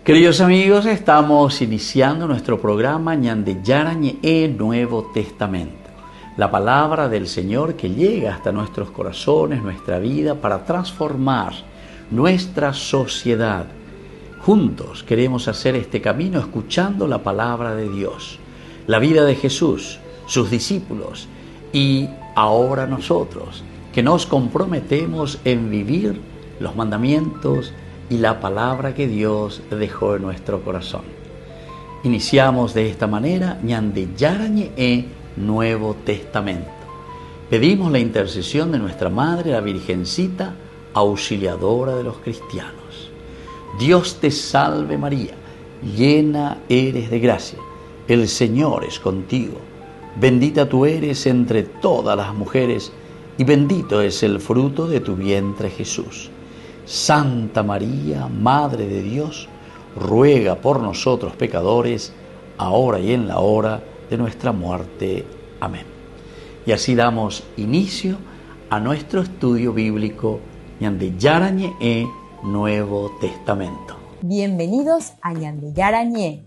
Queridos amigos, estamos iniciando nuestro programa Ñandeyarañe Nuevo Testamento. La palabra del Señor que llega hasta nuestros corazones, nuestra vida, para transformar nuestra sociedad. Juntos queremos hacer este camino escuchando la palabra de Dios, la vida de Jesús, sus discípulos y ahora nosotros, que nos comprometemos en vivir los mandamientos y la palabra que Dios dejó en nuestro corazón. Iniciamos de esta manera Ñandeyarañe Nuevo Testamento. Pedimos la intercesión de nuestra Madre, la Virgencita, auxiliadora de los cristianos. Dios te salve María, llena eres de gracia, el Señor es contigo. Bendita tú eres entre todas las mujeres y bendito es el fruto de tu vientre Jesús. Santa María, Madre de Dios, ruega por nosotros pecadores, ahora y en la hora de nuestra muerte. Amén. Y así damos inicio a nuestro estudio bíblico Ñandeyarañe Nuevo Testamento. Bienvenidos a Ñandeyarañe,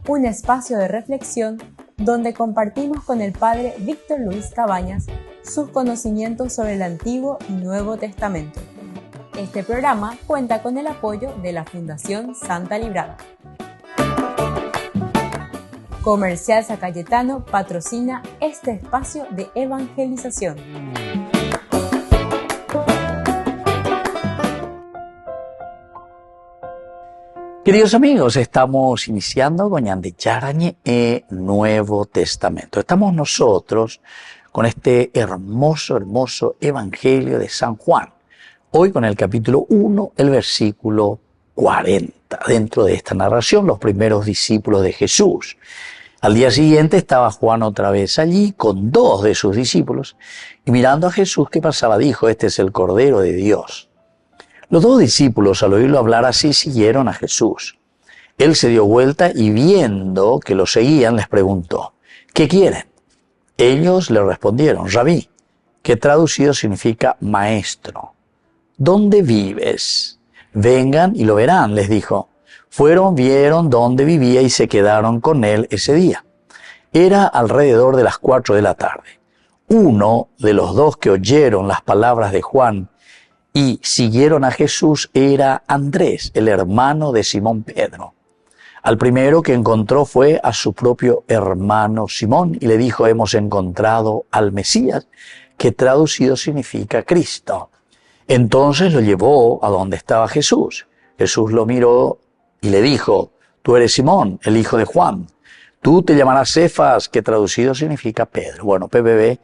un espacio de reflexión donde compartimos con el Padre Víctor Luis Cabañas sus conocimientos sobre el Antiguo y Nuevo Testamento. Este programa cuenta con el apoyo de la Fundación Santa Librada. Comercial San Cayetano patrocina este espacio de evangelización. Queridos amigos, estamos iniciando con Ñandeyarañe Nuevo Testamento. Estamos nosotros con este hermoso Evangelio de San Juan. Hoy con el capítulo 1, el versículo 40. Dentro de esta narración, los primeros discípulos de Jesús. Al día siguiente estaba Juan otra vez allí con 2 de sus discípulos y mirando a Jesús que pasaba dijo, este es el Cordero de Dios. Los 2 discípulos al oírlo hablar así siguieron a Jesús. Él se dio vuelta y viendo que lo seguían les preguntó, ¿qué quieren? Ellos le respondieron, Rabí, que traducido significa maestro. ¿Dónde vives? Vengan y lo verán, les dijo. Fueron, vieron dónde vivía y se quedaron con él ese día. Era alrededor de las 4 de la tarde. Uno de los 2 que oyeron las palabras de Juan y siguieron a Jesús era Andrés, el hermano de Simón Pedro. Al primero que encontró fue a su propio hermano Simón y le dijo, hemos encontrado al Mesías, que traducido significa Cristo. Entonces lo llevó a donde estaba Jesús. Jesús lo miró y le dijo, tú eres Simón, el hijo de Juan. Tú te llamarás Cefas, que traducido significa Pedro. Bueno, PBB,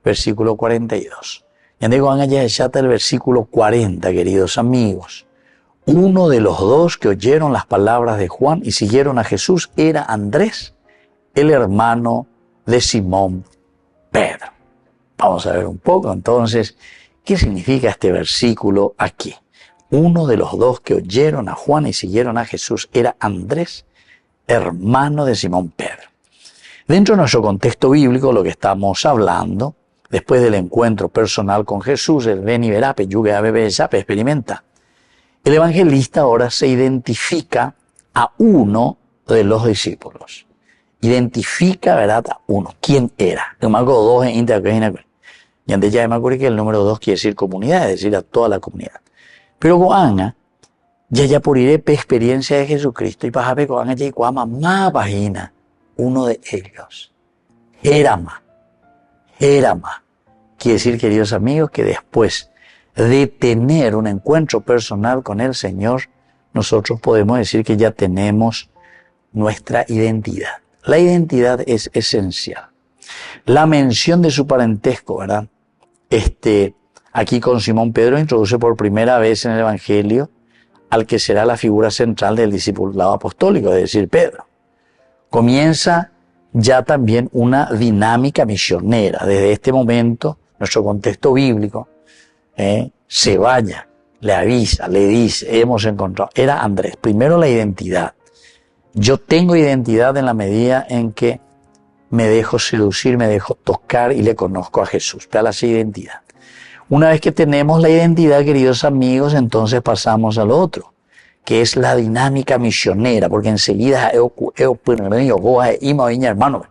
versículo 42. Ya digo, el versículo 40, queridos amigos. Uno de los 2 que oyeron las palabras de Juan y siguieron a Jesús era Andrés, el hermano de Simón Pedro. Vamos a ver un poco entonces, ¿qué significa este versículo aquí? Uno de los 2 que oyeron a Juan y siguieron a Jesús era Andrés, hermano de Simón Pedro. Dentro de nuestro contexto bíblico, lo que estamos hablando, después del encuentro personal con Jesús, el ven y verape, yuge a bebé, yape, experimenta. El evangelista ahora se identifica a uno de los discípulos. Identifica, ¿verdad?, a uno. ¿Quién era? El marco 2 en y antes ya me acuerdo que el número 2 quiere decir comunidad, es decir, a toda la comunidad. Pero Goana, ya por ir de experiencia de Jesucristo y para ver Goana ya iguama más página, uno de ellos. Érama. Quiere decir, queridos amigos, que después de tener un encuentro personal con el Señor, nosotros podemos decir que ya tenemos nuestra identidad. La identidad es esencial. La mención de su parentesco, ¿verdad? Aquí con Simón Pedro introduce por primera vez en el Evangelio al que será la figura central del discipulado apostólico, es decir, Pedro. Comienza ya también una dinámica misionera. Desde este momento, nuestro contexto bíblico, se vaya, le avisa, le dice, hemos encontrado. Era Andrés. Primero la identidad. Yo tengo identidad en la medida en que me dejo seducir, me dejo tocar y le conozco a Jesús. Tal es la identidad. Una vez que tenemos la identidad, queridos amigos, entonces pasamos al otro. que es la dinámica misionera, porque enseguida hermano,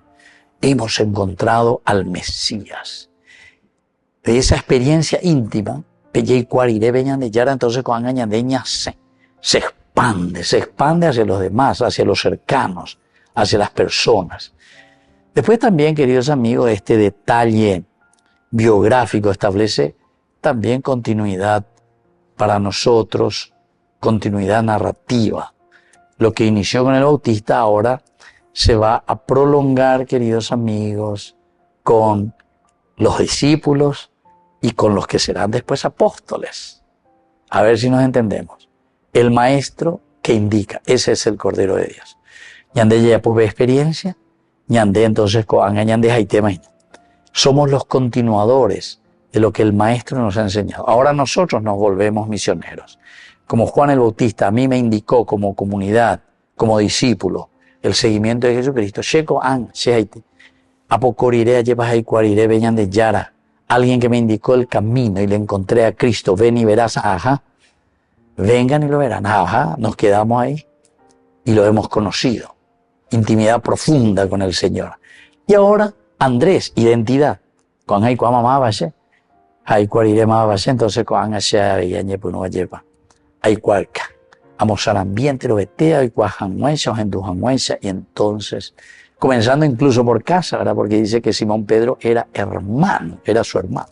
hemos encontrado al Mesías. De esa experiencia íntima, entonces se expande hacia los demás, hacia los cercanos, hacia las personas. Después también, queridos amigos, este detalle biográfico establece también continuidad para nosotros, continuidad narrativa. Lo que inició con el Bautista ahora se va a prolongar, queridos amigos, con los discípulos y con los que serán después apóstoles. A ver si nos entendemos. El maestro que indica, ese es el Cordero de Dios. Ñande ya pues ve experiencia, ñande entonces somos los continuadores de lo que el maestro nos ha enseñado. Ahora nosotros nos volvemos misioneros. Como Juan el Bautista a mí me indicó como comunidad, como discípulo, el seguimiento de Jesucristo. Alguien que me indicó el camino y le encontré a Cristo. Ven y verás, ajá. Vengan y lo verán, ajá. Nos quedamos ahí y lo hemos conocido. Intimidad profunda con el Señor. Y ahora, Andrés, identidad. Con ahí cuá mamá vaya. Ahí cuál iré más vaya. Entonces con allá y añe pues no vaya. Ahí cualca. Vamos al ambiente, lo vetea, y cuá janguencha o en tu janguencha. Y entonces, comenzando incluso por casa, ¿verdad? Porque dice que Simón Pedro era hermano, era su hermano.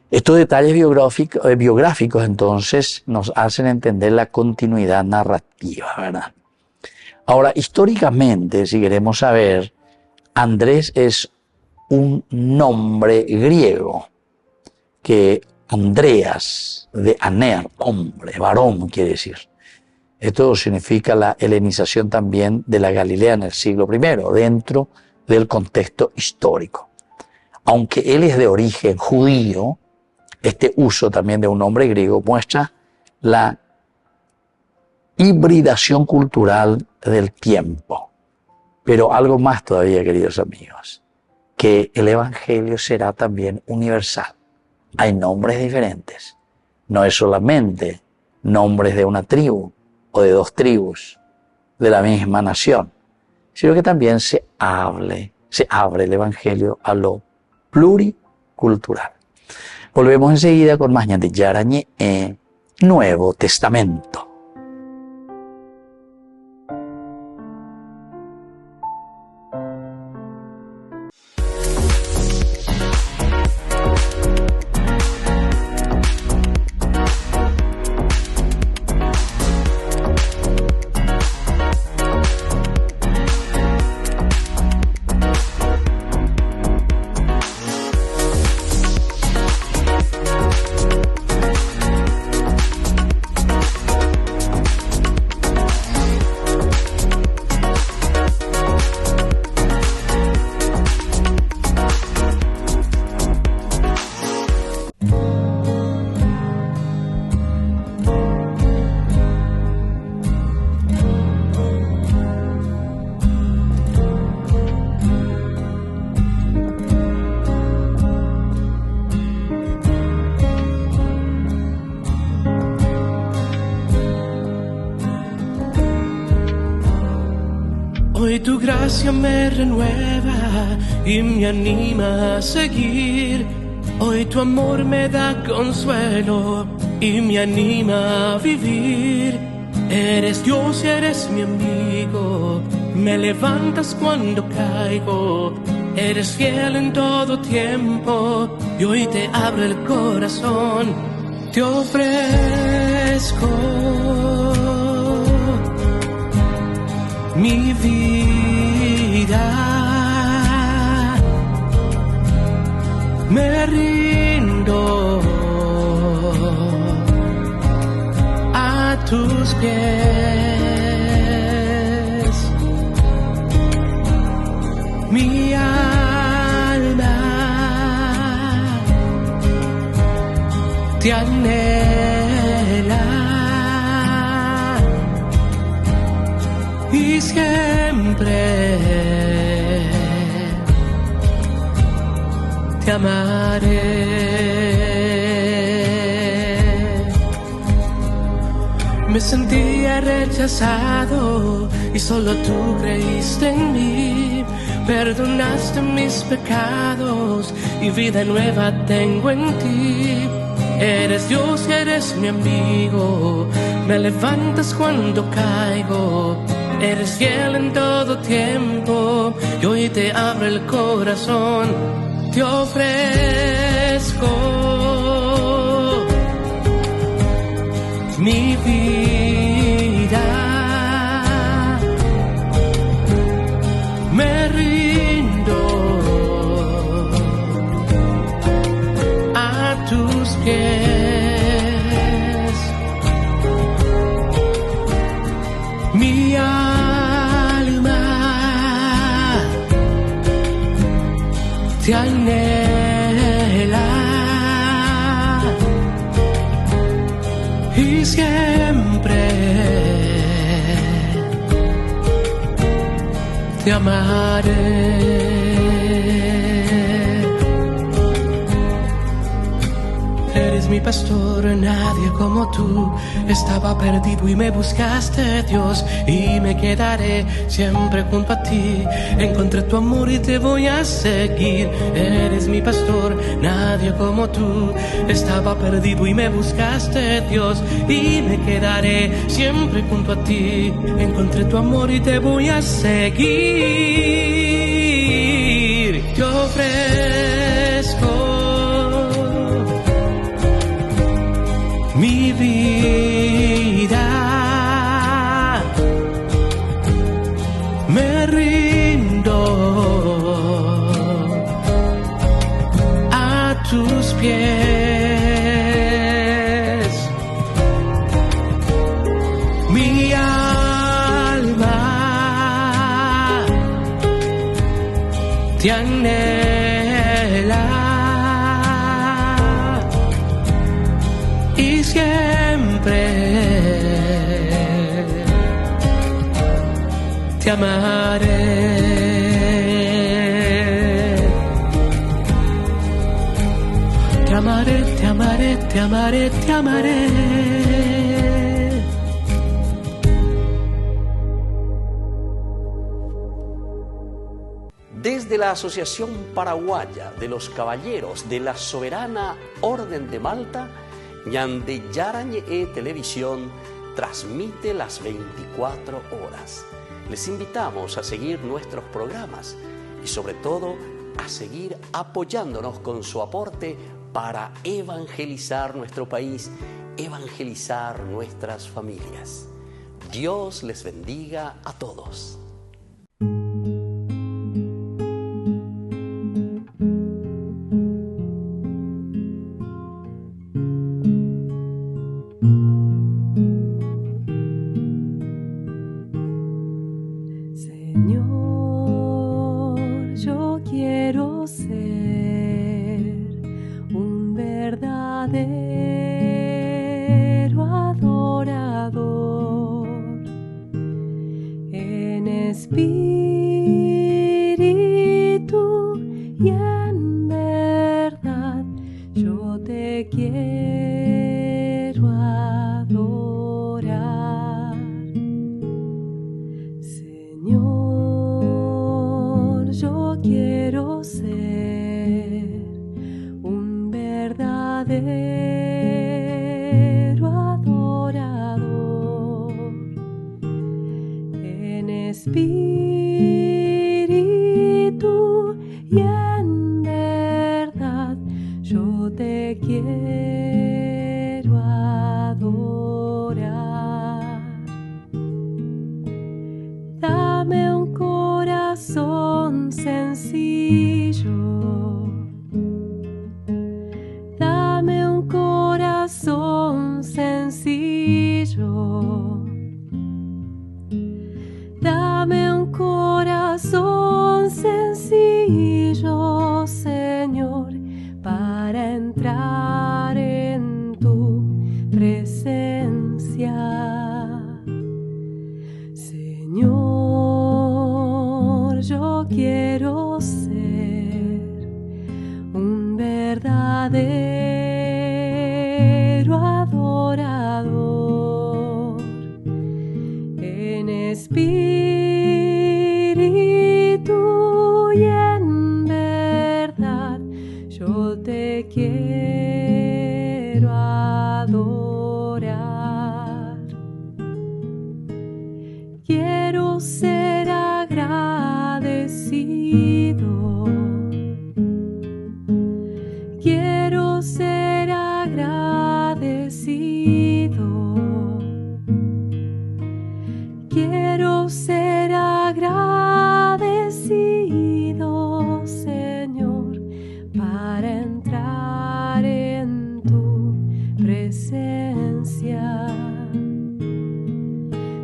Estos detalles biográficos entonces nos hacen entender la continuidad narrativa, ¿verdad? Ahora, históricamente, si queremos saber, Andrés es un nombre griego que Andreas, de Aner, hombre, varón quiere decir. Esto significa la helenización también de la Galilea en el siglo I, dentro del contexto histórico. Aunque él es de origen judío, este uso también de un nombre griego muestra la hibridación cultural del tiempo. Pero algo más todavía, queridos amigos, que el Evangelio será también universal. Hay nombres diferentes. No es solamente nombres de una tribu o de dos tribus de la misma nación, sino que también se abre el Evangelio a lo pluricultural. Volvemos enseguida con más Ñande Yarañe en Nuevo Testamento. Hoy tu gracia me renueva y me anima a seguir. Hoy tu amor me da consuelo y me anima a vivir. Eres Dios y eres mi amigo, me levantas cuando caigo. Eres fiel en todo tiempo y hoy te abro el corazón. Te ofrezco mi vida, me rindo a tus pies, mi alma te anhela y siempre te amaré. Me sentía rechazado y solo tú creíste en mí. Perdonaste mis pecados y vida nueva tengo en ti. Eres Dios, eres mi amigo, me levantas cuando caigo. Eres fiel en todo tiempo y hoy te abro el corazón. Te ofrezco mi vida, me rindo a tus pies. Mi alma te anhela y siempre te amaré. Eres mi pastor, nadie como tú. Estaba perdido y me buscaste, Dios, y me quedaré siempre junto a ti. Encontré tu amor y te voy a seguir. Eres mi pastor, nadie como tú. Estaba perdido y me buscaste, Dios, y me quedaré siempre junto a ti. Encontré tu amor y te voy a seguir. Te ofrezco mi vida, me rindo a tus pies. Mi alma te anhela y siempre te amaré. Te amaré, te amaré, te amaré, te amaré. Desde la Asociación Paraguaya de los Caballeros de la Soberana Orden de Malta, Ñande Yarañe Televisión transmite las 24 horas. Les invitamos a seguir nuestros programas y sobre todo a seguir apoyándonos con su aporte para evangelizar nuestro país, evangelizar nuestras familias. Dios les bendiga a todos. verdadero adorador. espíritu y en verdad yo te quiero adorar. Quiero ser agradecido. Quiero ser agradecido. Quiero ser agradecido, Señor, para entrar en tu presencia.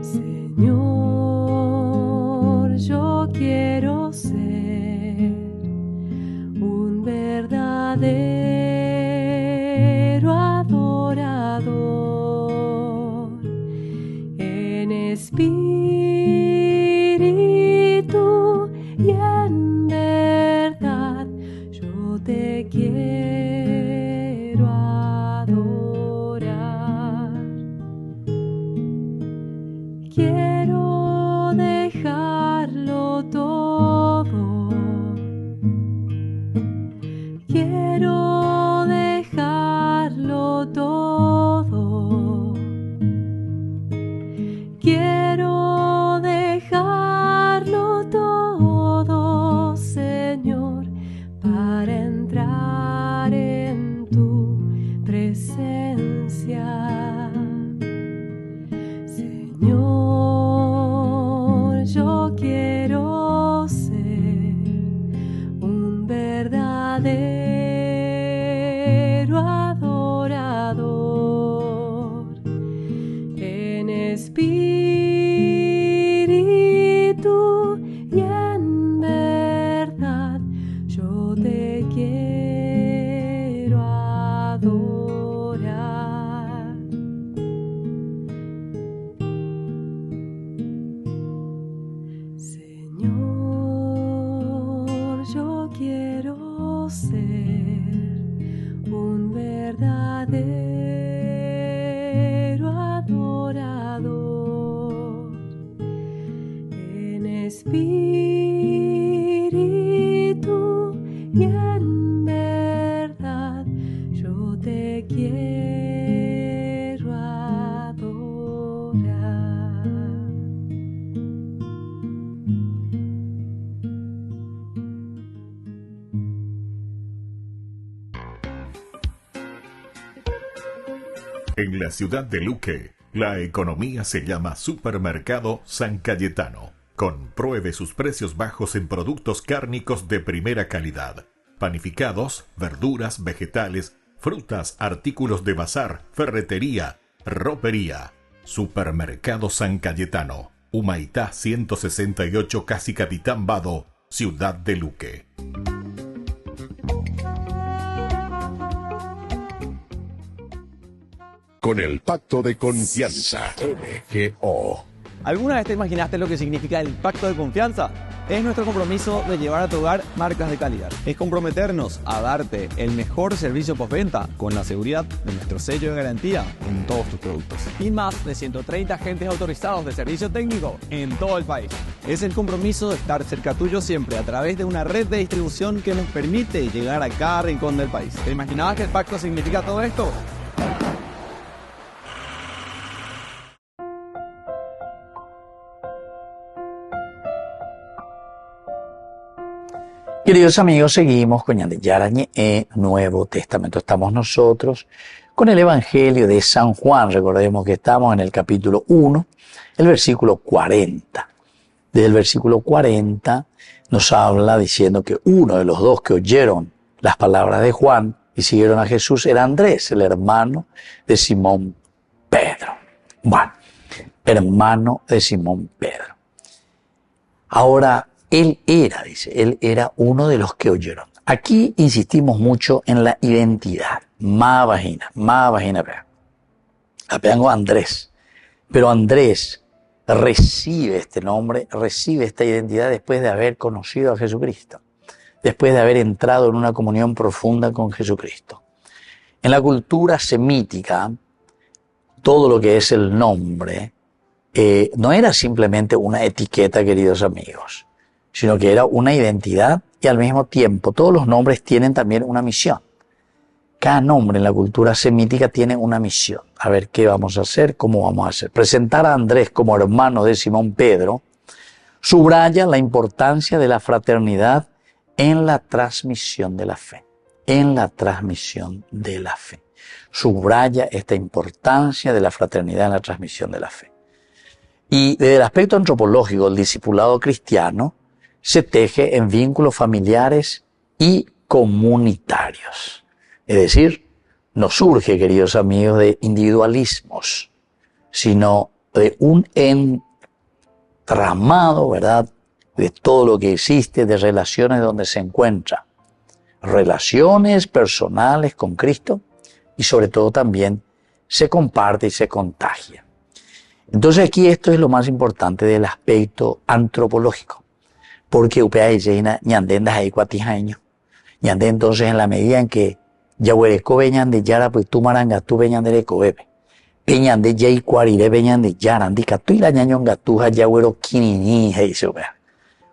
Señor, yo quiero ser un verdadero adorador en espíritu y en verdad. Yo te quiero adorar. Quiero dejarlo todo. Quiero dejarlo todo. Quiero dejarlo todo, Señor, para entrar en tu presencia. Señor, yo quiero ser un verdadero adorador en espíritu y en verdad. Yo te quiero adorar. Señor, yo quiero ser un verdadero adorador en espíritu y en verdad. Yo te quiero adorar. En la ciudad de Luque, la economía se llama Supermercado San Cayetano. Compruebe sus precios bajos en productos cárnicos de primera calidad. Panificados, verduras, vegetales, frutas, artículos de bazar, ferretería, ropería. Supermercado San Cayetano. Humaitá 168, Casi Capitán Vado, ciudad de Luque. Con el Pacto de Confianza, MGO. ¿Alguna vez te imaginaste lo que significa el Pacto de Confianza? Es nuestro compromiso de llevar a tu hogar marcas de calidad. Es comprometernos a darte el mejor servicio postventa con la seguridad de nuestro sello de garantía en todos tus productos. Y más de 130 agentes autorizados de servicio técnico en todo el país. Es el compromiso de estar cerca tuyo siempre a través de una red de distribución que nos permite llegar a cada rincón del país. ¿Te imaginabas que el pacto significa todo esto? Queridos amigos, seguimos con Ñande Yarañe Nuevo Testamento. Estamos nosotros con el Evangelio de San Juan. Recordemos que estamos en el capítulo 1, el versículo 40. Desde el versículo 40 nos habla diciendo que uno de los dos que oyeron las palabras de Juan y siguieron a Jesús era Andrés, el hermano de Simón Pedro. Bueno, hermano de Simón Pedro. Ahora, él era uno de los que oyeron. Aquí insistimos mucho en la identidad. Mavagina. Apeango Andrés. Pero Andrés recibe este nombre, recibe esta identidad después de haber conocido a Jesucristo. Después de haber entrado en una comunión profunda con Jesucristo. En la cultura semítica, todo lo que es el nombre no era simplemente una etiqueta, queridos amigos, sino que era una identidad y al mismo tiempo todos los nombres tienen también una misión. Cada nombre en la cultura semítica tiene una misión. A ver qué vamos a hacer, cómo vamos a hacer. Presentar a Andrés como hermano de Simón Pedro subraya la importancia de la fraternidad en la transmisión de la fe. En la transmisión de la fe. Subraya esta importancia de la fraternidad en la transmisión de la fe. Y desde el aspecto antropológico, el discipulado cristiano se teje en vínculos familiares y comunitarios. Es decir, no surge, queridos amigos, de individualismos, sino de un entramado, ¿verdad?, de todo lo que existe, de relaciones donde se encuentra. Relaciones personales con Cristo y sobre todo también se comparte y se contagia. Entonces aquí esto es lo más importante del aspecto antropológico, porque entonces en la medida en que Yahuereco veñan de Yara, pues tú marangatú veñan de Recobebe. Peñan de Yay Cuarire veñan de Yara, Andicatú y la ñañon gatuja Yahuero Kinini, heiso vea.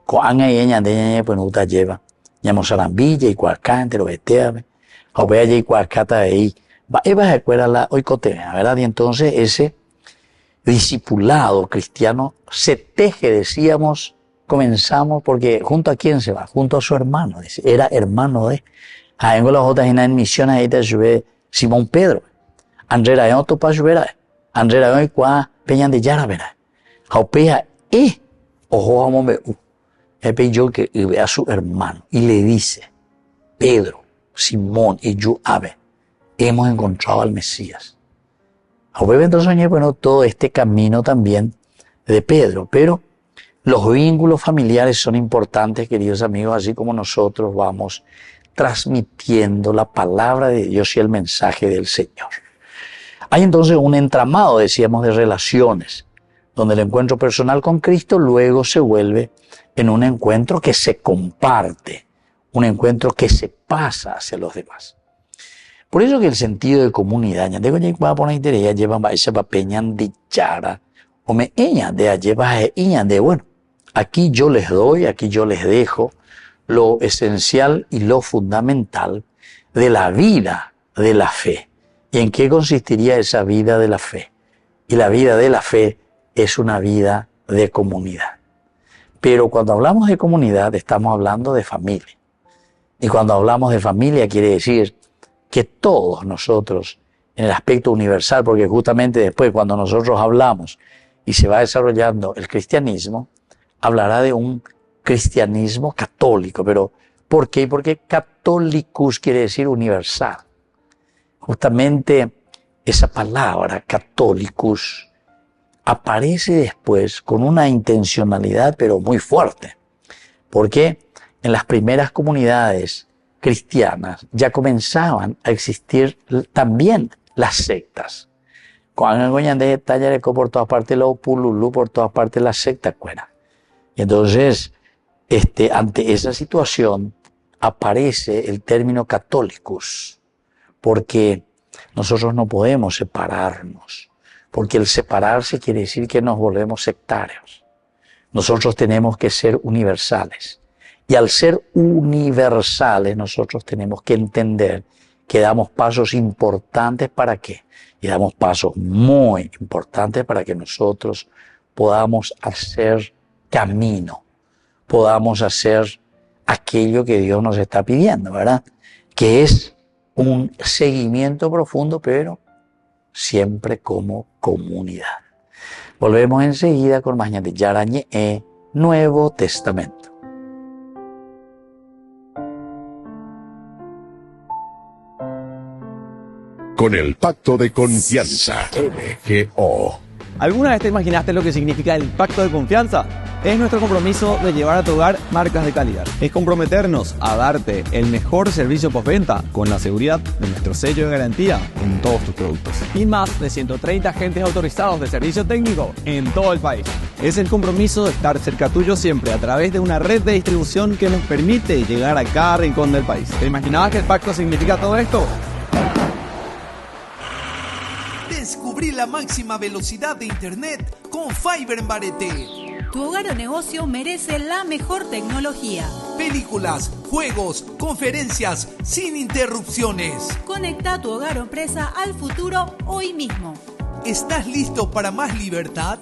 Coanga y ñan de ñañe, pues no te lleva. Ñamosarambilla y Cuarcante, lo veteame. Jovea Yay Cuarcata de ahí. Va a escuela la oicotea, ¿verdad? Y entonces ese discipulado cristiano se teje, decíamos, comenzamos, porque ¿junto a quién se va? Junto a su hermano. Era hermano de. En las otras en misiones ahí te Simón Pedro. André era otro para ayudar. André era hoy cuá peñan de Yara, ¿verdad? Jaupea ojo a mombe yo que ve a su hermano y le dice, Pedro, Simón y yo, hemos encontrado al Mesías. Jaupea entonces bueno, todo este camino también de Pedro, pero los vínculos familiares son importantes, queridos amigos, así como nosotros vamos transmitiendo la palabra de Dios y el mensaje del Señor. Hay entonces un entramado, decíamos, de relaciones, donde el encuentro personal con Cristo luego se vuelve en un encuentro que se comparte, un encuentro que se pasa hacia los demás. Por eso que el sentido de comunidad, bueno, aquí yo les doy, aquí yo les dejo lo esencial y lo fundamental de la vida de la fe. ¿Y en qué consistiría esa vida de la fe? Y la vida de la fe es una vida de comunidad. Pero cuando hablamos de comunidad estamos hablando de familia. Y cuando hablamos de familia quiere decir que todos nosotros, en el aspecto universal, porque justamente después cuando nosotros hablamos y se va desarrollando el cristianismo, hablará de un cristianismo católico. Pero ¿por qué? Porque catholicus quiere decir universal. Justamente esa palabra catholicus aparece después con una intencionalidad pero muy fuerte. Porque en las primeras comunidades cristianas ya comenzaban a existir también las sectas. Cuando de Tallareco por todas partes, lo Pululú por todas partes, las sectas cueran. Y entonces, ante esa situación aparece el término catholicus, porque nosotros no podemos separarnos, porque el separarse quiere decir que nos volvemos sectarios. Nosotros tenemos que ser universales. Y al ser universales, nosotros tenemos que entender que damos pasos importantes ¿para qué? Y damos pasos muy importantes para que nosotros podamos hacer camino, podamos hacer aquello que Dios nos está pidiendo, ¿verdad? Que es un seguimiento profundo, pero siempre como comunidad. Volvemos enseguida con más de Yarañe, Nuevo Testamento. Con el Pacto de Confianza, MGO. ¿Alguna vez te imaginaste lo que significa el pacto de confianza? Es nuestro compromiso de llevar a tu hogar marcas de calidad. Es comprometernos a darte el mejor servicio postventa con la seguridad de nuestro sello de garantía en todos tus productos. Y más de 130 agentes autorizados de servicio técnico en todo el país. Es el compromiso de estar cerca tuyo siempre a través de una red de distribución que nos permite llegar a cada rincón del país. ¿Te imaginabas que el pacto significa todo esto? Descubrí la máxima velocidad de internet con Fiber en Barete. Tu hogar o negocio merece la mejor tecnología. Películas, juegos, conferencias, sin interrupciones. Conecta tu hogar o empresa al futuro hoy mismo. ¿Estás listo para más libertad?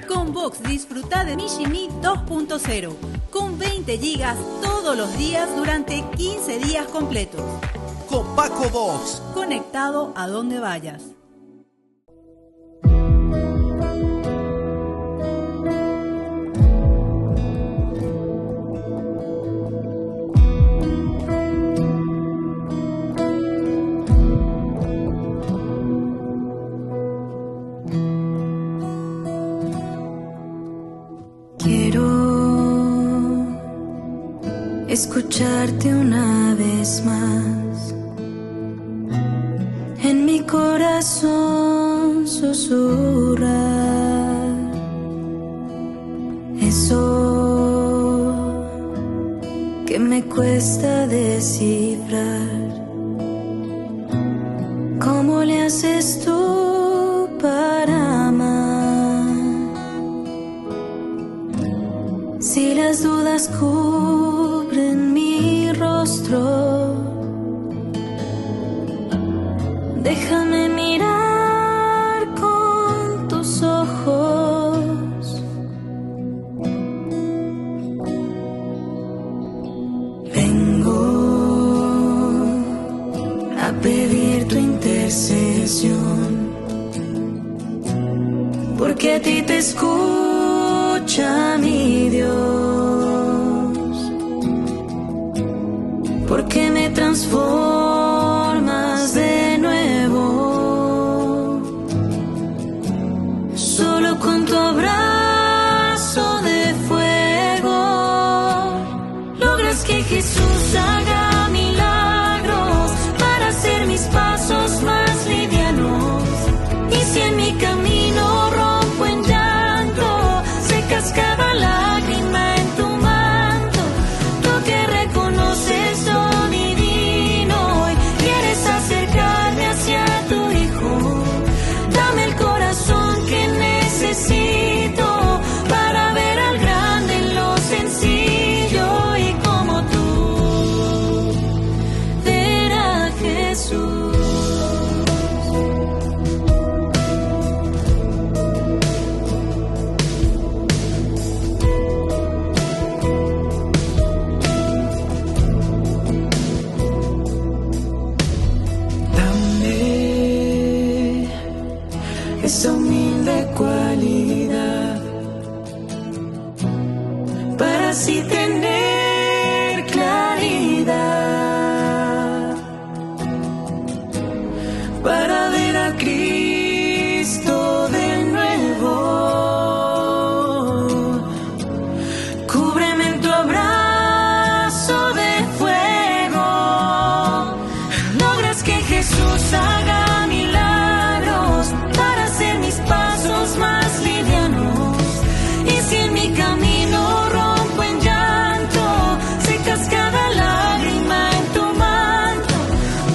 Con Vox disfruta de Mishimi 2.0 con 20 gigas todos los días durante 15 días completos. Con Paco Vox. Conectado a donde vayas. Escucharte una vez más, en mi corazón susurrar eso que me cuesta descifrar. ¿Cómo le haces tú para amar? Si las dudas cubren mi rostro, déjame mirar con tus ojos. Vengo a pedir tu intercesión, porque a ti te escucha mi Dios. Porque me transformas de nuevo, solo con tu abrazo de fuego, logras que Jesús haga milagros para hacer mis pasos más livianos. Y si en mi camino rompo en llanto, secas cada lágrima en tu manto, tú que reconoces lo divino y quieres acercarme hacia tu Hijo, dame el corazón que necesito para ver al grande en lo sencillo y como tú ver a Jesús. Esa humilde cualidad para así tener claridad, para ver a Cristo de nuevo. Cúbreme en tu abrazo de fuego, logras que Jesús haga milagros para hacer mis pasos más livianos. Y si en mi camino rompo en llanto, secas cada lágrima en tu manto,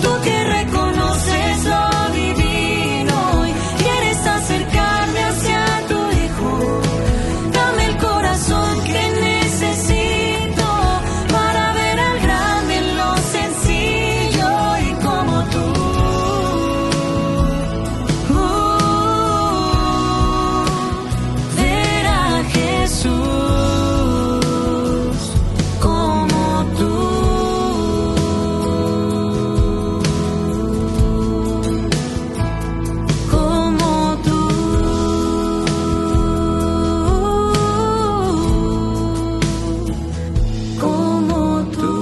tú que reconoces lo divino y quieres acercarme hacia tu Hijo, dame el corazón que necesito para ver al grande en lo sencillo y como tú. Ver a Jesús como tú. Como tú. Como tú.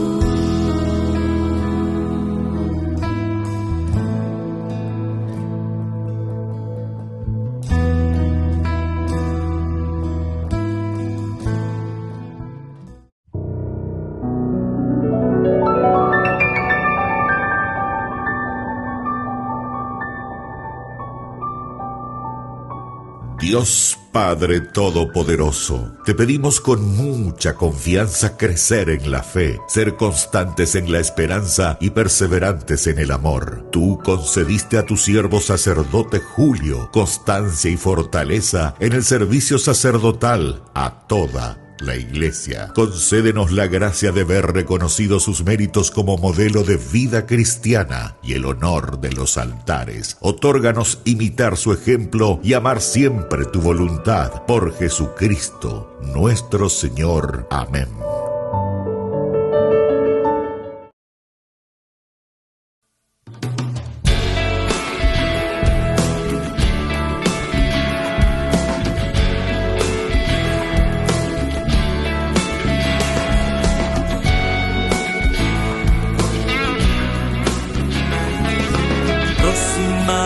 Dios Padre Todopoderoso, te pedimos con mucha confianza crecer en la fe, ser constantes en la esperanza y perseverantes en el amor. Tú concediste a tu siervo sacerdote Julio constancia y fortaleza en el servicio sacerdotal a toda la Iglesia. Concédenos la gracia de ver reconocidos sus méritos como modelo de vida cristiana y el honor de los altares. Otórganos imitar su ejemplo y amar siempre tu voluntad. Por Jesucristo, nuestro Señor. Amén.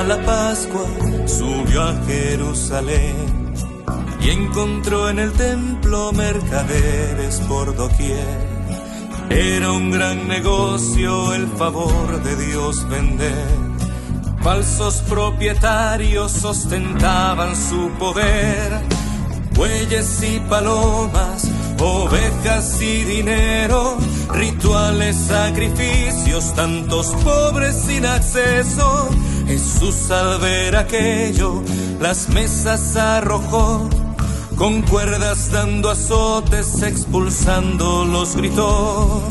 La Pascua subió a Jerusalén y encontró en el templo mercaderes por doquier. Era un gran negocio el favor de Dios vender. Falsos propietarios ostentaban su poder. Bueyes y palomas, ovejas y dinero, rituales, sacrificios, tantos pobres sin acceso. Jesús al ver aquello, las mesas arrojó, con cuerdas dando azotes, expulsándolos gritó.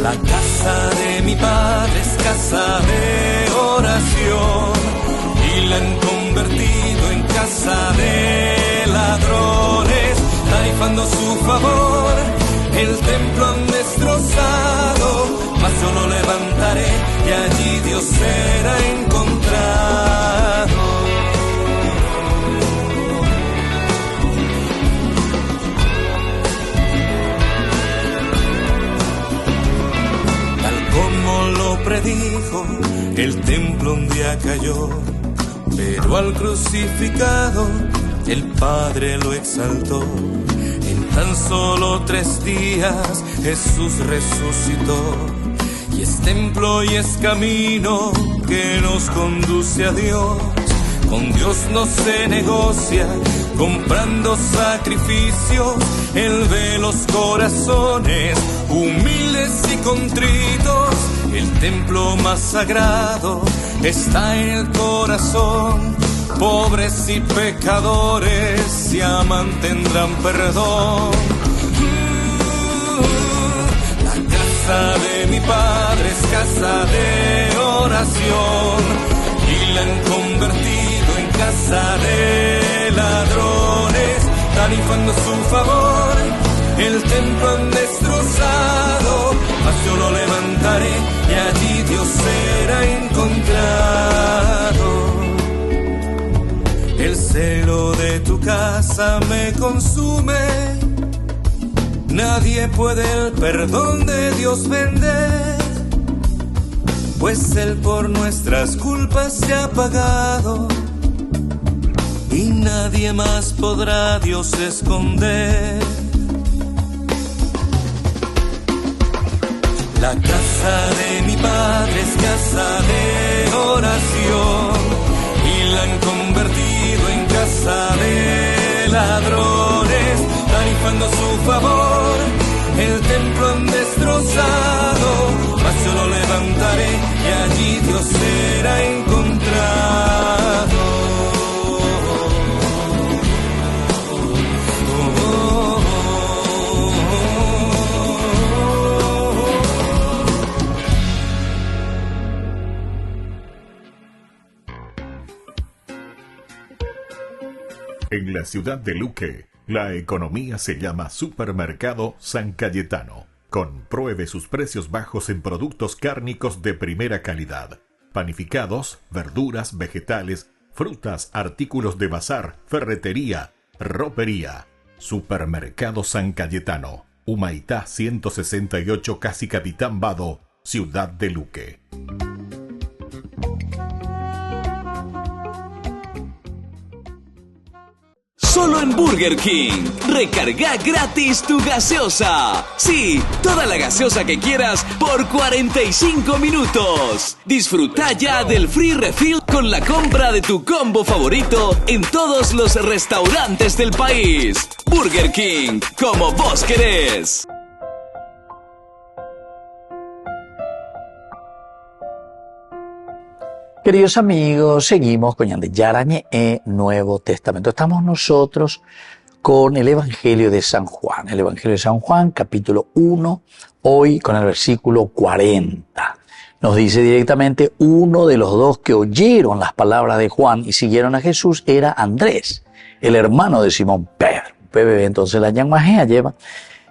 La casa de mi padre es casa de oración, y la han convertido en casa de ladrones, tarifando su favor. El templo han destrozado, mas yo lo levantaré y allí Dios será encontrado. Tal como lo predijo, el templo un día cayó, pero al crucificado el Padre lo exaltó. En tan solo 3 días Jesús resucitó, y es templo y es camino que nos conduce a Dios. Con Dios no se negocia comprando sacrificios. Él ve los corazones humildes y contritos. El templo más sagrado está en el corazón. Pobres y pecadores, si aman tendrán perdón. La casa de mi padre es casa de oración, y la han convertido en casa de ladrones, tarifando su favor. El templo han destrozado, mas yo lo levantaré y allí Dios será encontrado. El celo de tu casa me consume, nadie puede el perdón de Dios vender, pues Él por nuestras culpas se ha pagado, y nadie más podrá a Dios esconder. La casa de mi padre es casa de oración, y la han convertido en casa de ladrones, tarifando su favor. El templo han destrozado, mas yo lo levantaré y allí Dios será encontrado. En la ciudad de Luque, la economía se llama Supermercado San Cayetano. Compruebe sus precios bajos en productos cárnicos de primera calidad. Panificados, verduras, vegetales, frutas, artículos de bazar, ferretería, ropería. Supermercado San Cayetano. Humaitá 168, casi Capitán Vado, ciudad de Luque. Solo en Burger King. Recarga gratis tu gaseosa. Sí, toda la gaseosa que quieras por 45 minutos. Disfruta ya del free refill con la compra de tu combo favorito en todos los restaurantes del país. Burger King, como vos querés. Queridos amigos, seguimos con Ñande Yarañe Nuevo Testamento. Estamos nosotros con el Evangelio de San Juan. El Evangelio de San Juan, capítulo 1, hoy con el versículo 40. Nos dice directamente, uno de los dos que oyeron las palabras de Juan y siguieron a Jesús era Andrés, el hermano de Simón Pedro. PBB entonces la llamajea lleva.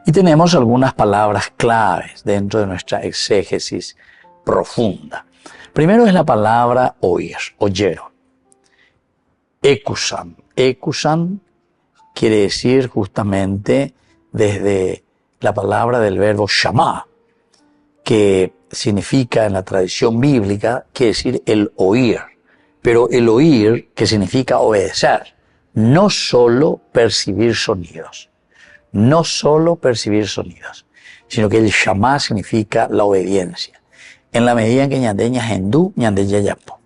Y tenemos algunas palabras claves dentro de nuestra exégesis profunda. Primero es la palabra oír, oyeron. Ekusan. Ekusan quiere decir justamente desde la palabra del verbo shamá, que significa en la tradición bíblica, quiere decir el oír. Pero el oír, que significa obedecer, no solo percibir sonidos. No solo percibir sonidos, sino que el shamá significa la obediencia. En la medida en que ñandeña hindú, ñandeña yapo.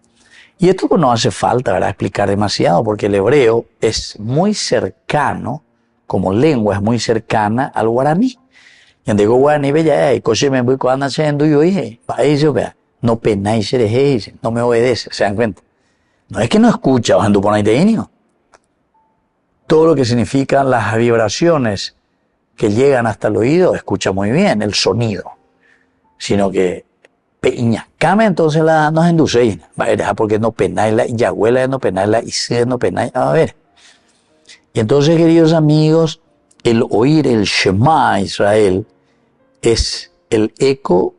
Y esto no hace falta, ¿verdad?, explicar demasiado, porque el hebreo es muy cercano, como lengua es muy cercana al guaraní. Ñandego guaraní bella, coche me voy cuando se hindú yo dije, país vea, no penáis sereje, no me obedece, ¿se dan cuenta? No es que no escucha, o hindú ponaiteínio. Todo lo que significan las vibraciones que llegan hasta el oído, escucha muy bien el sonido, sino que Peñacame entonces la nos induce, porque no penáis la yahuela, no penáis la y no penáis, a ver. Y entonces, queridos amigos, el oír el Shema Israel es el eco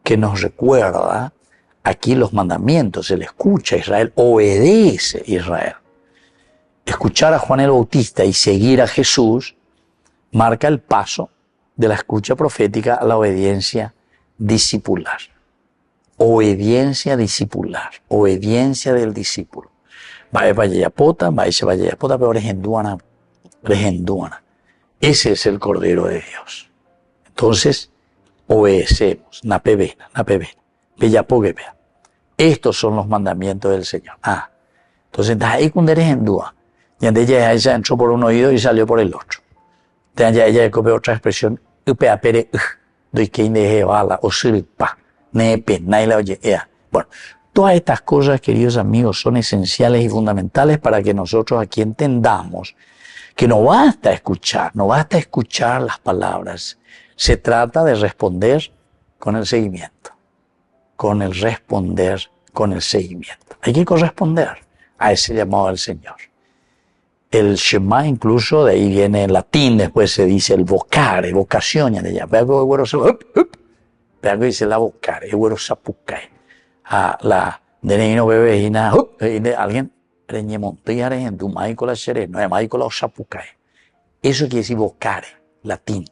que nos recuerda aquí los mandamientos, el escucha Israel, obedece Israel. Escuchar a Juan el Bautista y seguir a Jesús marca el paso de la escucha profética a la obediencia discipular. Obediencia discipular, obediencia del discípulo. Vaya vayapota, pero regenduana. Ese es el Cordero de Dios. Entonces, obedecemos, napevena, bellapoguepea. Estos son los mandamientos del Señor. Entonces, ahí cuando regendúa, ya ella entró por un oído y salió por el otro. Ya ella copió otra expresión, upeapere, doy que indeje bala, o siripa. Bueno, todas estas cosas, queridos amigos, son esenciales y fundamentales para que nosotros aquí entendamos que no basta escuchar las palabras. Se trata de responder con el seguimiento. Hay que corresponder a ese llamado del Señor. El Shema incluso, de ahí viene en latín, después se dice el vocare, vocación, ya de allá. Pero dice la boca, es bueno sapucay. La de neino bebé y nada, alguien preñe montiare en tu maicola seré, no es maicola o sapucay. Eso quiere decir vocare, latín,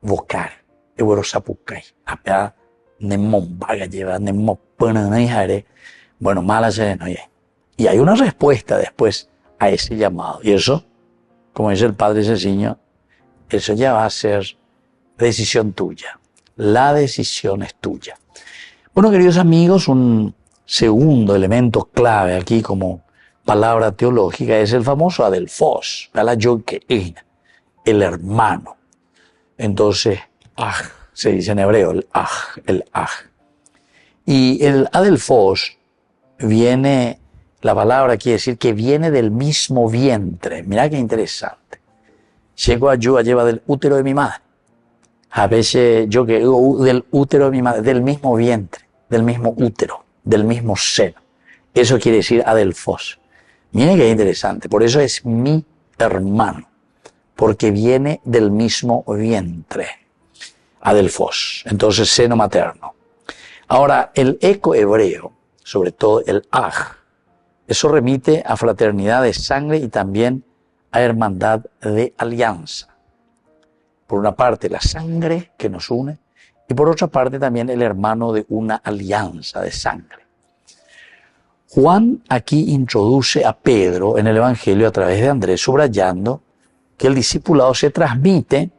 vocare, es bueno sapucay. Apea, nemon vaga lleva, nemon pena no jare, bueno, mala seré, no ye. Y hay una respuesta después a ese llamado. Y eso, como dice el Padre Ceciño, eso ya va a ser decisión tuya. La decisión es tuya. Bueno, queridos amigos, un segundo elemento clave aquí como palabra teológica es el famoso adelfos, el hermano. Entonces, se dice en hebreo, el aj. Y el adelfos viene, la palabra quiere decir que viene del mismo vientre. Mirá qué interesante. Llego a lleva del útero de mi madre. A veces yo que del útero de mi madre, del mismo vientre, del mismo útero, del mismo seno. Eso quiere decir adelfos. Miren qué interesante. Por eso es mi hermano. Porque viene del mismo vientre. Adelfos. Entonces seno materno. Ahora, el eco hebreo, sobre todo el aj, eso remite a fraternidad de sangre y también a hermandad de alianza. Por una parte la sangre que nos une y por otra parte también el hermano de una alianza de sangre. Juan aquí introduce a Pedro en el Evangelio a través de Andrés, subrayando que el discipulado se transmite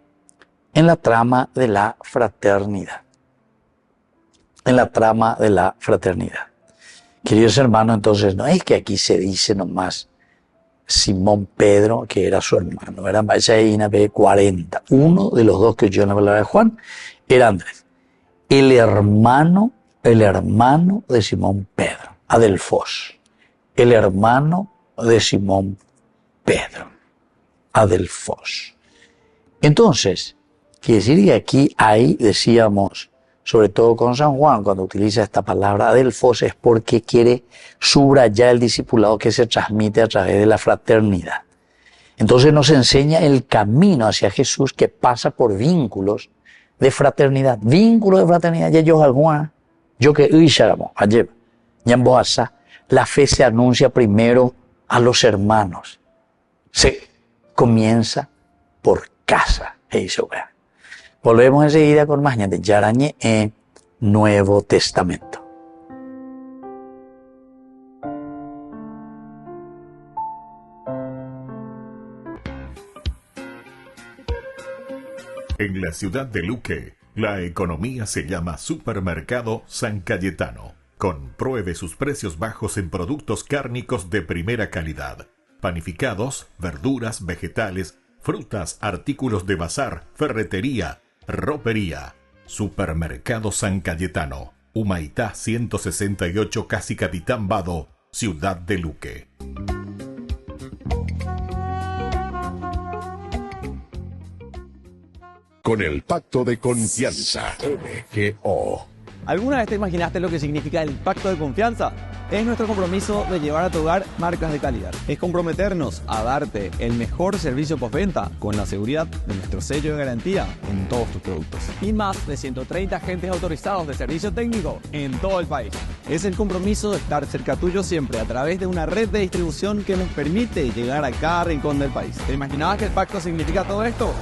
en la trama de la fraternidad. En la trama de la fraternidad. Queridos hermanos, entonces no es que aquí se dice nomás Simón Pedro, que era su hermano, era Mayaína B40. Uno de los dos que oyó en la palabra de Juan era Andrés, el hermano de Simón Pedro, Adelfos, el hermano de Simón Pedro, Adelfos. Entonces, quiere decir que aquí hay, decíamos, sobre todo con San Juan, cuando utiliza esta palabra Adelfos, es porque quiere subrayar el discipulado que se transmite a través de la fraternidad. Entonces nos enseña el camino hacia Jesús que pasa por vínculos de fraternidad. Vínculos de fraternidad. Ya yo alguna, yo que Isharamo, ayer, Ñamboasa, la fe se anuncia primero a los hermanos. Se comienza por casa. Eso, vea. Volvemos enseguida con más Ñande Yarañe en Nuevo Testamento. En la ciudad de Luque, la economía se llama Supermercado San Cayetano. Compruebe sus precios bajos en productos cárnicos de primera calidad. Panificados, verduras, vegetales, frutas, artículos de bazar, ferretería, ropería. Supermercado San Cayetano, Humaitá 168, Casi Capitán Vado, ciudad de Luque. Con el pacto de confianza, MGO. ¿Alguna vez te imaginaste lo que significa el pacto de confianza? Es nuestro compromiso de llevar a tu hogar marcas de calidad. Es comprometernos a darte el mejor servicio postventa con la seguridad de nuestro sello de garantía en todos tus productos. Y más de 130 agentes autorizados de servicio técnico en todo el país. Es el compromiso de estar cerca tuyo siempre a través de una red de distribución que nos permite llegar a cada rincón del país. ¿Te imaginabas que el pacto significa todo esto?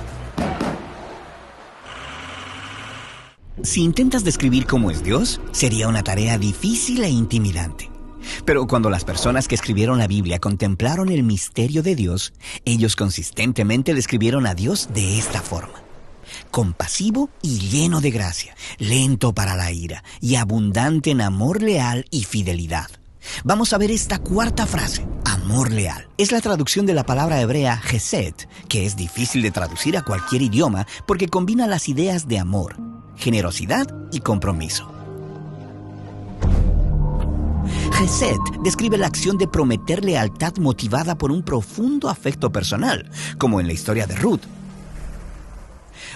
Si intentas describir cómo es Dios, sería una tarea difícil e intimidante. Pero cuando las personas que escribieron la Biblia contemplaron el misterio de Dios, ellos consistentemente describieron a Dios de esta forma: compasivo y lleno de gracia, lento para la ira y abundante en amor leal y fidelidad. Vamos a ver esta cuarta frase, amor leal. Es la traducción de la palabra hebrea Hesed, que es difícil de traducir a cualquier idioma porque combina las ideas de amor, generosidad y compromiso. Hesed describe la acción de prometer lealtad motivada por un profundo afecto personal, como en la historia de Ruth.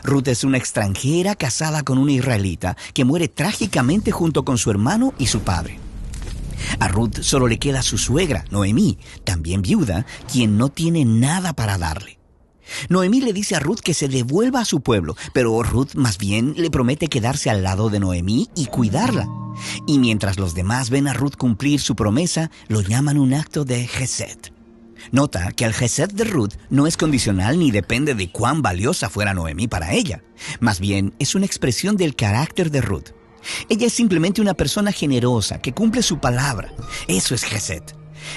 Ruth es una extranjera casada con un israelita que muere trágicamente junto con su hermano y su padre. A Ruth solo le queda su suegra, Noemí, también viuda, quien no tiene nada para darle. Noemí le dice a Ruth que se devuelva a su pueblo, pero Ruth más bien le promete quedarse al lado de Noemí y cuidarla. Y mientras los demás ven a Ruth cumplir su promesa, lo llaman un acto de Hesed. Nota que el Hesed de Ruth no es condicional ni depende de cuán valiosa fuera Noemí para ella. Más bien, es una expresión del carácter de Ruth. Ella es simplemente una persona generosa que cumple su palabra. Eso es Hesed.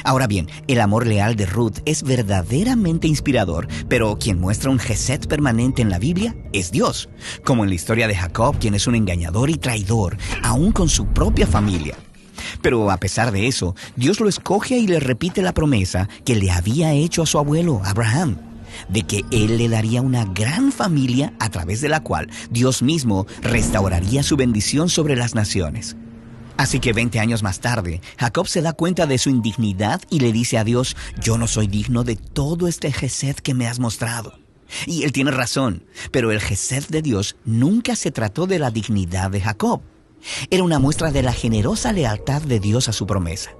Ahora bien, el amor leal de Ruth es verdaderamente inspirador, pero quien muestra un Hesed permanente en la Biblia es Dios, como en la historia de Jacob, quien es un engañador y traidor, aún con su propia familia. Pero a pesar de eso, Dios lo escoge y le repite la promesa que le había hecho a su abuelo, Abraham, de que él le daría una gran familia a través de la cual Dios mismo restauraría su bendición sobre las naciones. Así que 20 años más tarde, Jacob se da cuenta de su indignidad y le dice a Dios: yo no soy digno de todo este Hesed que me has mostrado. Y él tiene razón, pero el Hesed de Dios nunca se trató de la dignidad de Jacob. Era una muestra de la generosa lealtad de Dios a su promesa.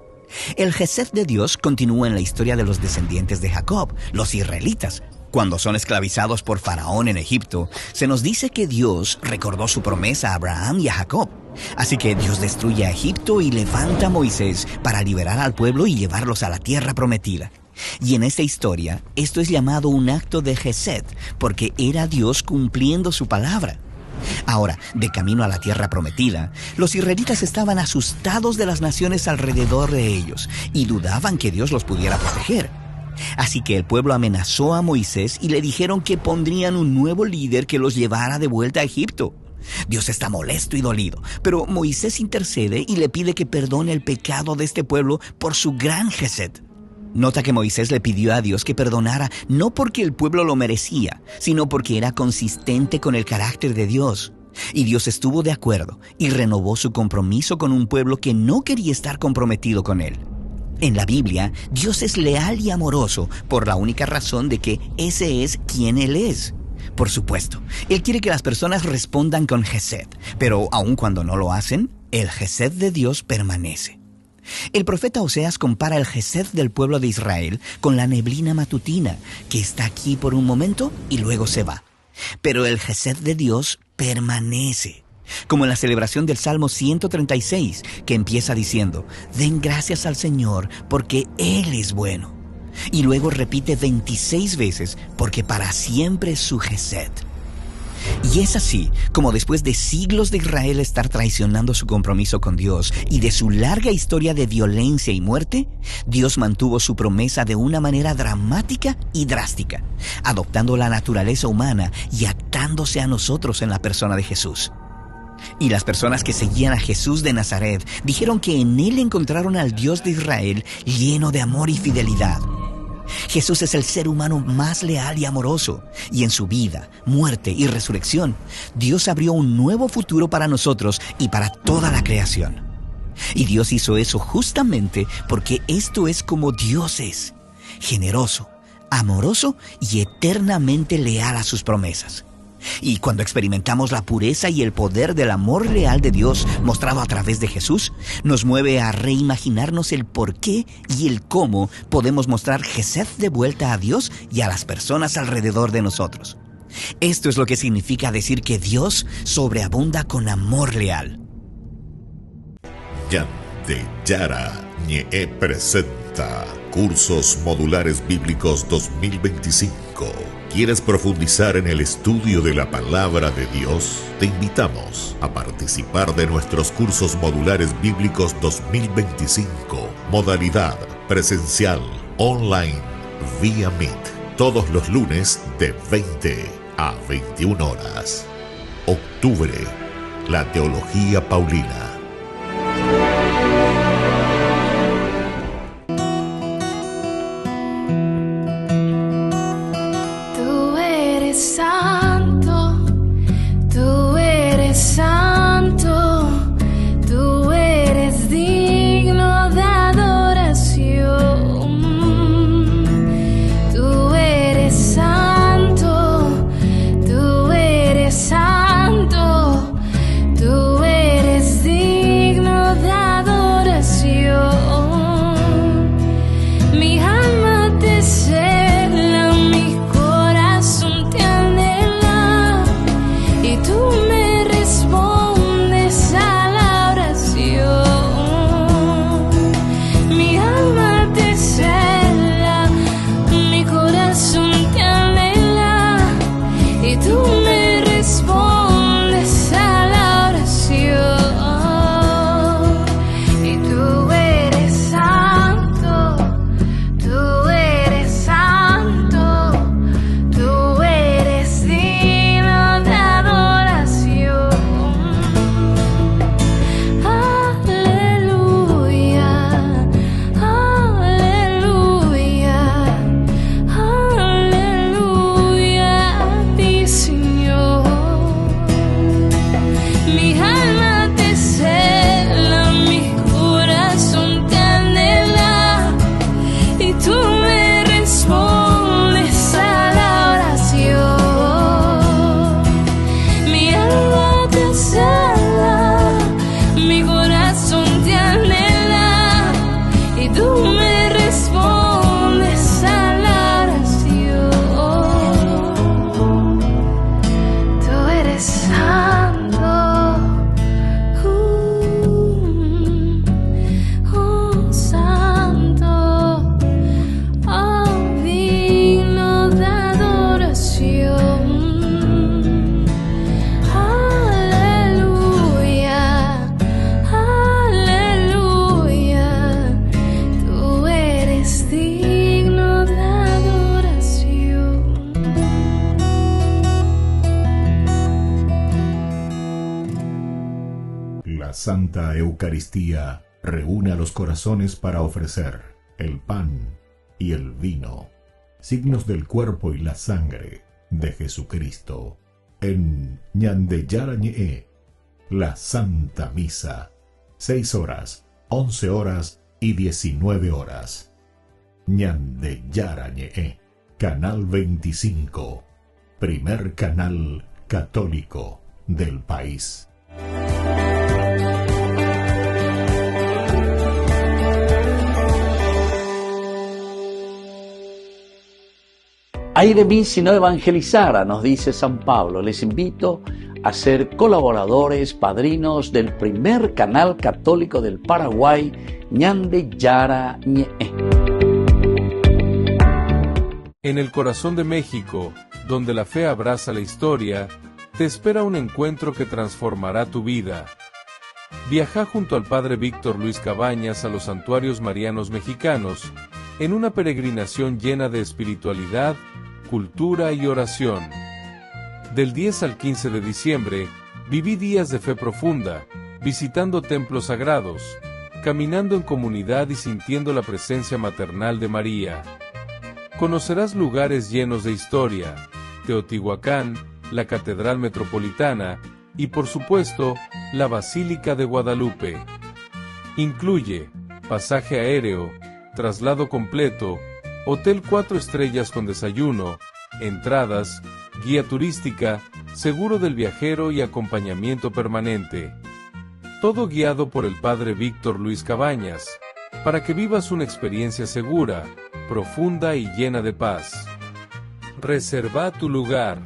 El Hesed de Dios continúa en la historia de los descendientes de Jacob, los israelitas. Cuando son esclavizados por Faraón en Egipto, se nos dice que Dios recordó su promesa a Abraham y a Jacob. Así que Dios destruye a Egipto y levanta a Moisés para liberar al pueblo y llevarlos a la tierra prometida. Y en esta historia, esto es llamado un acto de Hesed, porque era Dios cumpliendo su palabra. Ahora, de camino a la tierra prometida, los israelitas estaban asustados de las naciones alrededor de ellos y dudaban que Dios los pudiera proteger. Así que el pueblo amenazó a Moisés y le dijeron que pondrían un nuevo líder que los llevara de vuelta a Egipto. Dios está molesto y dolido, pero Moisés intercede y le pide que perdone el pecado de este pueblo por su gran gesed. Nota que Moisés le pidió a Dios que perdonara no porque el pueblo lo merecía, sino porque era consistente con el carácter de Dios. Y Dios estuvo de acuerdo y renovó su compromiso con un pueblo que no quería estar comprometido con él. En la Biblia, Dios es leal y amoroso por la única razón de que ese es quien Él es. Por supuesto, Él quiere que las personas respondan con gesed, pero aun cuando no lo hacen, el gesed de Dios permanece. El profeta Oseas compara el gesed del pueblo de Israel con la neblina matutina, que está aquí por un momento y luego se va. Pero el gesed de Dios permanece. Como en la celebración del Salmo 136, que empieza diciendo: den gracias al Señor porque Él es bueno. Y luego repite 26 veces, porque para siempre es su gesed. Y es así como después de siglos de Israel estar traicionando su compromiso con Dios y de su larga historia de violencia y muerte, Dios mantuvo su promesa de una manera dramática y drástica, adoptando la naturaleza humana y actándose a nosotros en la persona de Jesús. Y las personas que seguían a Jesús de Nazaret dijeron que en Él encontraron al Dios de Israel lleno de amor y fidelidad. Jesús es el ser humano más leal y amoroso, y en su vida, muerte y resurrección, Dios abrió un nuevo futuro para nosotros y para toda la creación. Y Dios hizo eso justamente porque esto es como Dios es: generoso, amoroso y eternamente leal a sus promesas. Y cuando experimentamos la pureza y el poder del amor leal de Dios mostrado a través de Jesús, nos mueve a reimaginarnos el por qué y el cómo podemos mostrar gesed de vuelta a Dios y a las personas alrededor de nosotros. Esto es lo que significa decir que Dios sobreabunda con amor leal. Ñande Yarañe presenta Cursos Modulares Bíblicos 2025. ¿Quieres profundizar en el estudio de la Palabra de Dios? Te invitamos a participar de nuestros Cursos Modulares Bíblicos 2025, modalidad presencial, online, vía Meet, todos los lunes de 20 a 21 horas. Octubre, la Teología Paulina. Mi alma te cela, mi corazón te anhela. La Santa Eucaristía reúne a los corazones para ofrecer el pan y el vino, signos del cuerpo y la sangre de Jesucristo. En Ñande Yarañe, la Santa Misa, 6 horas, 11 horas y 19 horas. Ñande Yarañe, Canal 25, primer canal católico del país. Ay de mí si no evangelizara, nos dice San Pablo. Les invito a ser colaboradores, padrinos del primer canal católico del Paraguay, Ñande Yarañe. En el corazón de México, donde la fe abraza la historia, te espera un encuentro que transformará tu vida. Viaja junto al Padre Víctor Luis Cabañas a los santuarios marianos mexicanos, en una peregrinación llena de espiritualidad, cultura y oración. Del 10 al 15 de diciembre, viví días de fe profunda, visitando templos sagrados, caminando en comunidad y sintiendo la presencia maternal de María. Conocerás lugares llenos de historia, Teotihuacán, la Catedral Metropolitana y, por supuesto, la Basílica de Guadalupe. Incluye pasaje aéreo, traslado completo, hotel 4 estrellas con desayuno, entradas, guía turística, seguro del viajero y acompañamiento permanente. Todo guiado por el Padre Víctor Luis Cabañas, para que vivas una experiencia segura, profunda y llena de paz. Reserva tu lugar.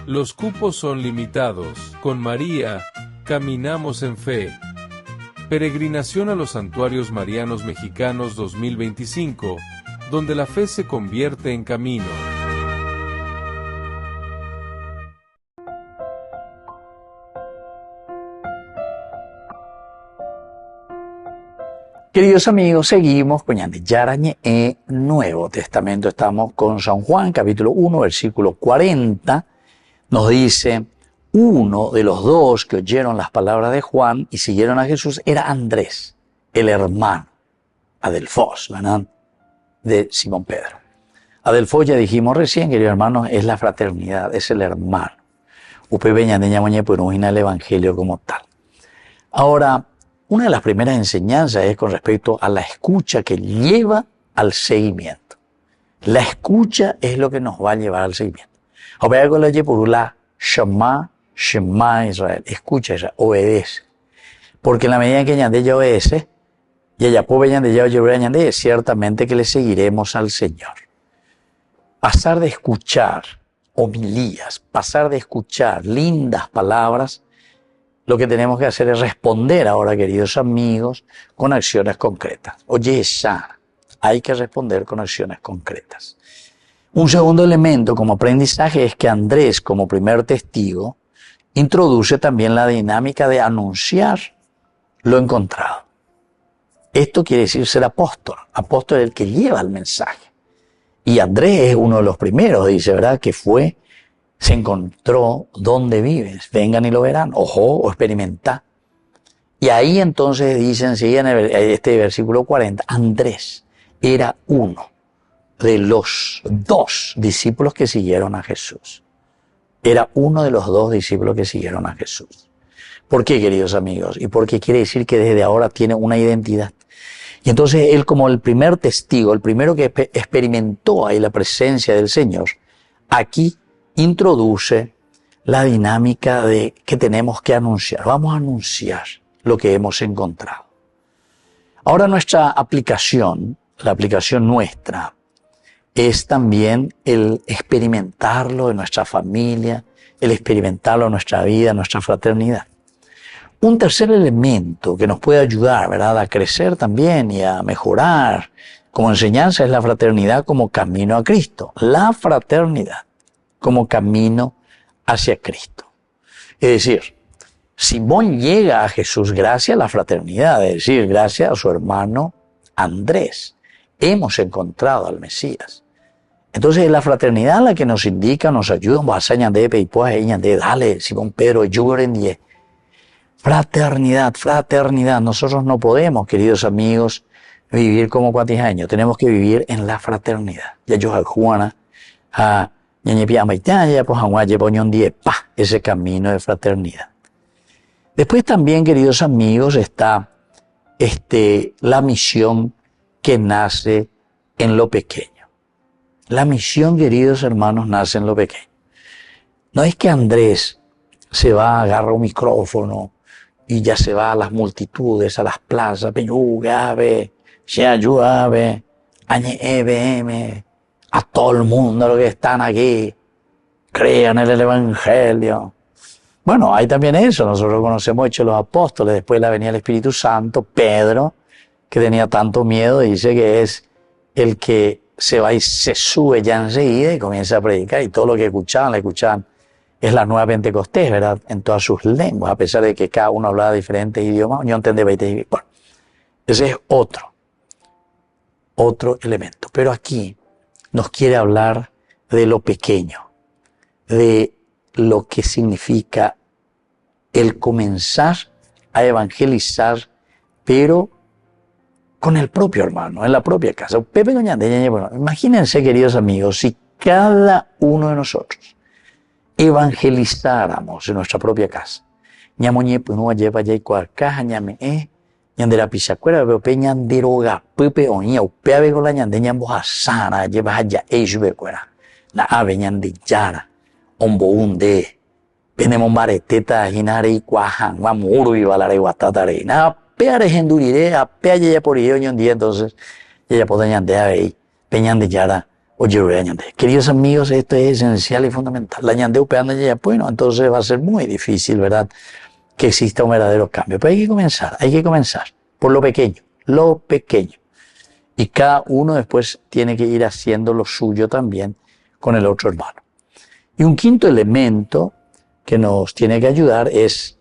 Los cupos son limitados. Con María, caminamos en fe. Peregrinación a los Santuarios Marianos Mexicanos 2025, donde la fe se convierte en camino. Queridos amigos, seguimos con Ñande Yarañe, Nuevo Testamento. Estamos con San Juan, capítulo 1, versículo 40. Nos dice, uno de los dos que oyeron las palabras de Juan y siguieron a Jesús era Andrés, el hermano, Adelfos, ¿verdad?, de Simón Pedro. Adelfos, ya dijimos recién, queridos hermanos, es la fraternidad, es el hermano. Upe Ñande Ñamañe, pues no el evangelio como tal. Ahora, una de las primeras enseñanzas es con respecto a la escucha que lleva al seguimiento. La escucha es lo que nos va a llevar al seguimiento. Shema Israel, escucha Israel, obedece. Porque en la medida en que Ñande ya obedece, y ella puede Ñande ya oye Ñande, ciertamente que le seguiremos al Señor. Pasar de escuchar homilías, pasar de escuchar lindas palabras, lo que tenemos que hacer es responder ahora, queridos amigos, con acciones concretas. Oye, ya, hay que responder con acciones concretas. Un segundo elemento como aprendizaje es que Andrés, como primer testigo, introduce también la dinámica de anunciar lo encontrado. Esto quiere decir ser apóstol. Apóstol es el que lleva el mensaje. Y Andrés es uno de los primeros, dice, ¿verdad?, que se encontró donde vives, vengan y lo verán, ojo, o experimenta. Y ahí entonces dice enseguida en este versículo 40, Andrés era uno de los 2 discípulos que siguieron a Jesús. Era uno de los 2 discípulos que siguieron a Jesús. ¿Por qué, queridos amigos? Y porque quiere decir que desde ahora tiene una identidad. Y entonces él, como el primer testigo, el primero que experimentó ahí la presencia del Señor, aquí introduce la dinámica de que tenemos que anunciar. Vamos a anunciar lo que hemos encontrado. Ahora nuestra aplicación, la aplicación nuestra, es también el experimentarlo en nuestra familia, el experimentarlo en nuestra vida, en nuestra fraternidad. Un tercer elemento que nos puede ayudar, ¿verdad?, a crecer también y a mejorar como enseñanza es la fraternidad como camino a Cristo. La fraternidad como camino hacia Cristo. Es decir, Simón llega a Jesús gracias a la fraternidad, es decir, gracias a su hermano Andrés. Hemos encontrado al Mesías. Entonces es la fraternidad la que nos indica, nos ayuda, dale, Simón Pedro, Fraternidad, fraternidad. Nosotros no podemos, queridos amigos, vivir como cuatijaños. Tenemos que vivir en la fraternidad. Ya yo a Juana, a ñañepia maitaya, pues a guaye poñón die, ese camino de fraternidad. Después también, queridos amigos, está la misión que nace en lo pequeño. La misión, queridos hermanos, nace en lo pequeño. No es que Andrés se va, agarra un micrófono y ya se va a las multitudes, a las plazas, Peñugabe, Xeayuabe, Añeebm, a todo el mundo los que están aquí, crean en el Evangelio. Bueno, hay también eso, nosotros conocemos Hechos de los Apóstoles, después la venía el Espíritu Santo, Pedro, que tenía tanto miedo, dice que es el que se va y se sube ya enseguida y comienza a predicar, y todo lo que la escuchaban, es la nueva Pentecostés, ¿verdad? En todas sus lenguas, a pesar de que cada uno hablaba diferentes idiomas, yo entendía. Bueno, ese es otro elemento. Pero aquí nos quiere hablar de lo pequeño, de lo que significa el comenzar a evangelizar, pero con el propio hermano, en la propia casa. Pepe Goñandeña, bueno, imagínense, queridos amigos, si cada uno de nosotros evangelizáramos en nuestra propia casa. Ñamoñe, pues no lleva ya y cuacaja, ñame, ñandera pichacuera, pero pe ñanderoga, pepe oña, upeave con la ñandeña mbojasana, lleva allá, becuera. Na ave ñandillara, ombo unde, venemos bareteta, jinare y cuajan, guamuro y balare guatatare, na peare gendurire, a pea ya por ello ñandía, entonces, ya puede ñandea ahí, peñandillara. Queridos amigos, esto es esencial y fundamental. La ñandeu peando ya, bueno, entonces va a ser muy difícil, ¿verdad?, que exista un verdadero cambio. Pero hay que comenzar por lo pequeño. Y cada uno después tiene que ir haciendo lo suyo también con el otro hermano. Y un quinto elemento que nos tiene que ayudar es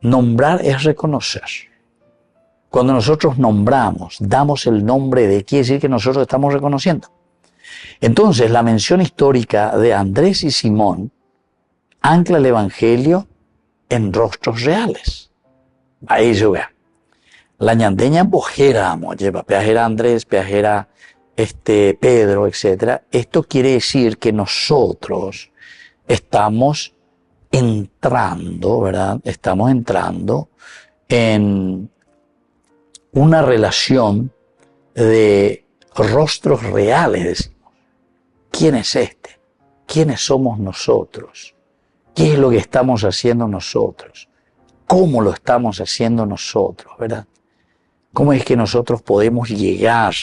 nombrar, es reconocer. Cuando nosotros nombramos, damos el nombre de, quiere decir que nosotros estamos reconociendo. Entonces, la mención histórica de Andrés y Simón ancla el Evangelio en rostros reales. Ahí se ve. La ñandeña bojera, lleva peajera Andrés, peajera Pedro, etc. Esto quiere decir que nosotros estamos entrando, ¿verdad? Estamos entrando en una relación de rostros reales. ¿Quién es este? ¿Quiénes somos nosotros? ¿Qué es lo que estamos haciendo nosotros? ¿Cómo lo estamos haciendo nosotros, verdad? ¿Cómo es que nosotros podemos llegar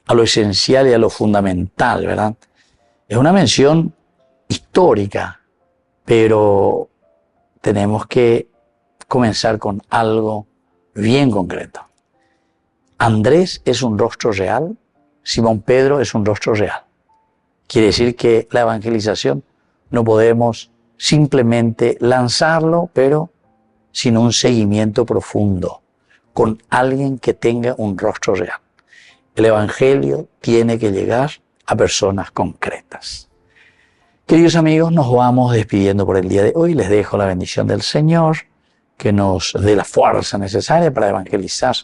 a lo esencial y a lo fundamental, verdad? Es una mención histórica, pero tenemos que comenzar con algo bien concreto. Andrés es un rostro real, Simón Pedro es un rostro real. Quiere decir que la evangelización no podemos simplemente lanzarlo, pero sin un seguimiento profundo, con alguien que tenga un rostro real. El evangelio tiene que llegar a personas concretas. Queridos amigos, nos vamos despidiendo por el día de hoy. Les dejo la bendición del Señor, que nos dé la fuerza necesaria para evangelizar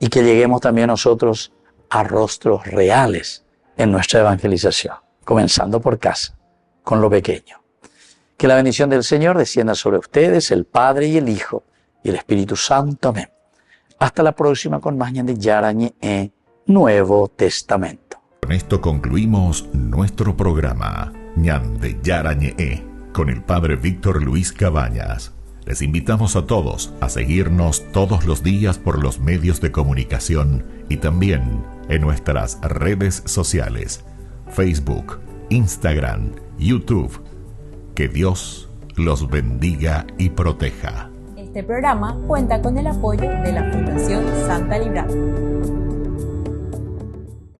y que lleguemos también nosotros a rostros reales en nuestra evangelización, comenzando por casa, con lo pequeño. Que la bendición del Señor descienda sobre ustedes, el Padre y el Hijo y el Espíritu Santo. Amén. Hasta la próxima con más Ñandillara Nuevo Testamento. Con esto concluimos nuestro programa Ñandillara con el Padre Víctor Luis Cabañas. Les invitamos a todos a seguirnos todos los días por los medios de comunicación y también en nuestras redes sociales, Facebook, Instagram, YouTube. Que Dios los bendiga y proteja. Este programa cuenta con el apoyo de la Fundación Santa Librada.